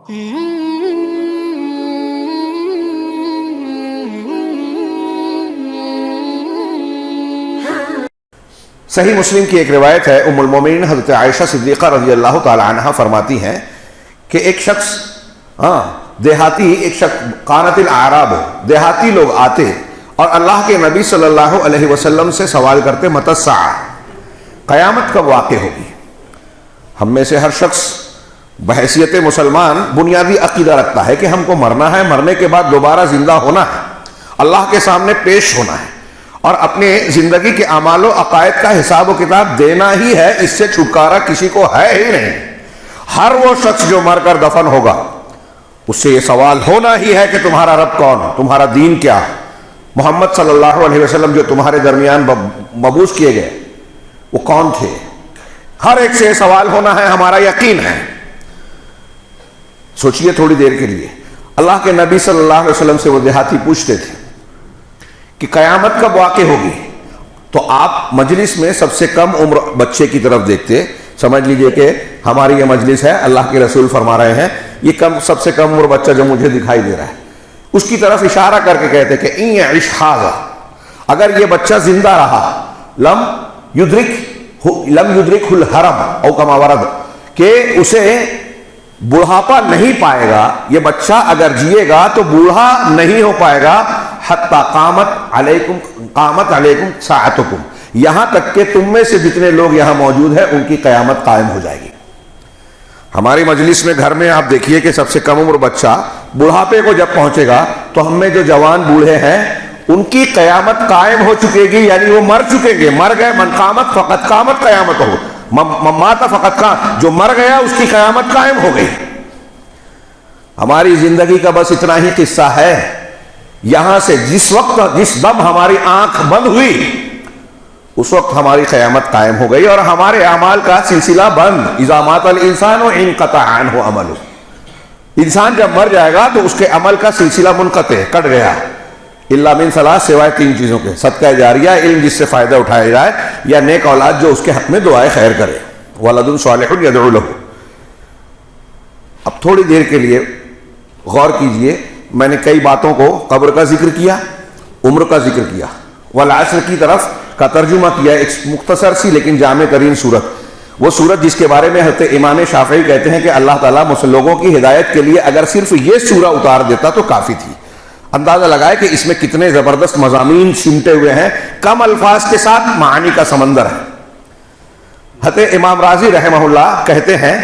صحیح مسلم کی ایک روایت ہے، ام المومنین حضرت عائشہ صدیقہ رضی اللہ تعالی عنہ فرماتی ہیں کہ ایک شخص قانت الاعراب، دیہاتی لوگ آتے اور اللہ کے نبی صلی اللہ علیہ وسلم سے سوال کرتے متی الساعہ، قیامت کب واقع ہوگی۔ ہم میں سے ہر شخص بحیثیت مسلمان بنیادی عقیدہ رکھتا ہے کہ ہم کو مرنا ہے، مرنے کے بعد دوبارہ زندہ ہونا ہے، اللہ کے سامنے پیش ہونا ہے اور اپنے زندگی کے اعمال و عقائد کا حساب و کتاب دینا ہی ہے، اس سے چھٹکارا کسی کو ہے ہی نہیں۔ ہر وہ شخص جو مر کر دفن ہوگا اس سے یہ سوال ہونا ہی ہے کہ تمہارا رب کون، تمہارا دین کیا، محمد صلی اللہ علیہ وسلم جو تمہارے درمیان مبعوث کیے گئے وہ کون تھے۔ ہر ایک سے یہ سوال ہونا ہے، ہمارا یقین ہے۔ سوچئے تھوڑی دیر کے لیے، اللہ کے نبی صلی اللہ علیہ وسلم سے وہ دیہاتی پوچھتے تھے کہ قیامت کب واقع ہوگی، تو آپ مجلس میں سب سے کم عمر بچے کی طرف دیکھتے، سمجھ لیجئے کہ ہماری یہ مجلس ہے، اللہ کے رسول فرما رہے ہیں یہ سب سے کم عمر بچہ جو مجھے دکھائی دے رہا ہے، اس کی طرف اشارہ کر کے کہتے کہ ان یعش ھذا، اگر یہ بچہ زندہ رہا، لم یدرک الحرم او کما ورد، کہ اسے بڑھاپا نہیں پائے گا، یہ بچہ اگر جیے گا تو بوڑھا نہیں ہو پائے گا، حتی قامت علیکم ساعتکم، یہاں تک کہ تم میں سے جتنے لوگ یہاں موجود ہیں ان کی قیامت قائم ہو جائے گی۔ ہماری مجلس میں گھر میں آپ دیکھیے کہ سب سے کم عمر بچہ بڑھاپے کو جب پہنچے گا تو ہم میں جو جوان بوڑھے ہیں ان کی قیامت قائم ہو چکے گی، یعنی وہ مر چکیں گے، مر گئے، من قامت فقط قامت قیامت ہو، مات فقط قام، جو مر گیا اس کی قیامت قائم ہو گئی۔ ہماری زندگی کا بس اتنا ہی قصہ ہے، یہاں سے جس دم ہماری آنکھ بند ہوئی اس وقت ہماری قیامت قائم ہو گئی اور ہمارے اعمال کا سلسلہ بند۔ اذا مات الانسان انقطع عنہ عملہ، انسان جب مر جائے گا تو اس کے عمل کا سلسلہ منقطع، کٹ گیا، الا من ثلاث، سوائے تین چیزوں کے، صدقہ جاریہ، علم جس سے فائدہ اٹھایا جائے، یا نیک اولاد جو اس کے حق میں دعائے خیر کرے، ولد صالح یدعو لہ۔ اب تھوڑی دیر کے لیے غور کیجئے، میں نے کئی باتوں کو، قبر کا ذکر کیا، عمر کا ذکر کیا، والعصر کی طرف کا ترجمہ کیا، ایک مختصر سی لیکن جامع ترین صورت، وہ صورت جس کے بارے میں حضرت امام شافعی کہتے ہیں کہ اللہ تعالیٰ لوگوں کی ہدایت کے لیے اگر صرف یہ سورہ اتار دیتا تو کافی تھی۔ اندازہ لگائے کہ اس میں کتنے زبردست مضامین سمٹے ہوئے ہیں، کم الفاظ کے ساتھ معانی کا سمندر ہے۔ حضرت امام راضی رحمہ اللہ کہتے ہیں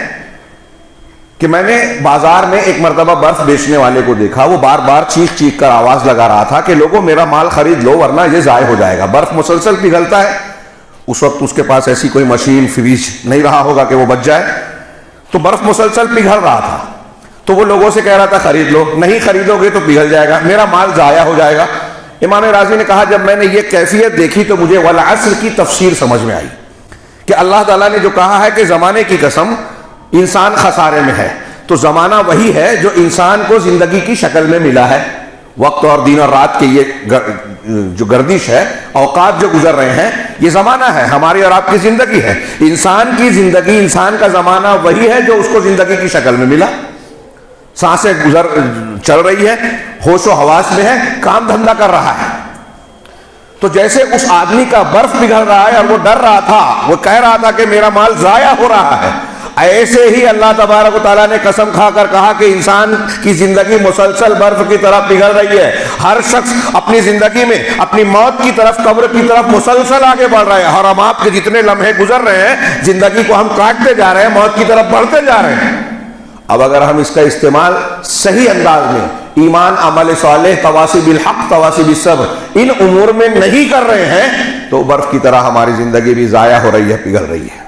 کہ میں نے بازار میں ایک مرتبہ برف بیچنے والے کو دیکھا، وہ بار بار چیخ چیخ کر آواز لگا رہا تھا کہ لوگوں میرا مال خرید لو ورنہ یہ ضائع ہو جائے گا، برف مسلسل پگھلتا ہے۔ اس وقت اس کے پاس ایسی کوئی مشین فریج نہیں رہا ہوگا کہ وہ بچ جائے، تو برف مسلسل پگھل رہا تھا، تو وہ لوگوں سے کہہ رہا تھا خرید لو، نہیں خریدو گے تو پگھل جائے گا، میرا مال ضائع ہو جائے گا۔ امام راضی نے کہا جب میں نے یہ کیفیت دیکھی تو مجھے والعصر کی تفسیر سمجھ میں آئی کہ اللہ تعالیٰ نے جو کہا ہے کہ زمانے کی قسم انسان خسارے میں ہے، تو زمانہ وہی ہے جو انسان کو زندگی کی شکل میں ملا ہے، وقت اور دن اور رات کی یہ جو گردش ہے، اوقات جو گزر رہے ہیں، یہ زمانہ ہے، ہماری اور آپ کی زندگی ہے۔ انسان کی زندگی، انسان کا زمانہ وہی ہے جو اس کو زندگی کی شکل میں ملا، سانسیں چل رہی ہے، ہوش و حواس میں ہے، کام دھندا کر رہا ہے۔ تو جیسے اس آدمی کا برف پگھل رہا ہے اور وہ ڈر رہا تھا، وہ کہہ رہا تھا کہ میرا مال ضائع ہو رہا ہے، ایسے ہی اللہ تبارک و تعالیٰ نے قسم کھا کر کہا کہ انسان کی زندگی مسلسل برف کی طرح پگھل رہی ہے، ہر شخص اپنی زندگی میں اپنی موت کی طرف، قبر کی طرف مسلسل آگے بڑھ رہا ہے، اور ہم آپ کے جتنے لمحے گزر رہے ہیں زندگی کو ہم کاٹتے جا رہے ہیں، موت کی طرف بڑھتے جا رہے ہیں۔ اب اگر ہم اس کا استعمال صحیح انداز میں ایمان، عمل صالح، تواصی بالحق، تواصی بالصبر، ان امور میں نہیں کر رہے ہیں تو برف کی طرح ہماری زندگی بھی ضائع ہو رہی ہے، پگھل رہی ہے۔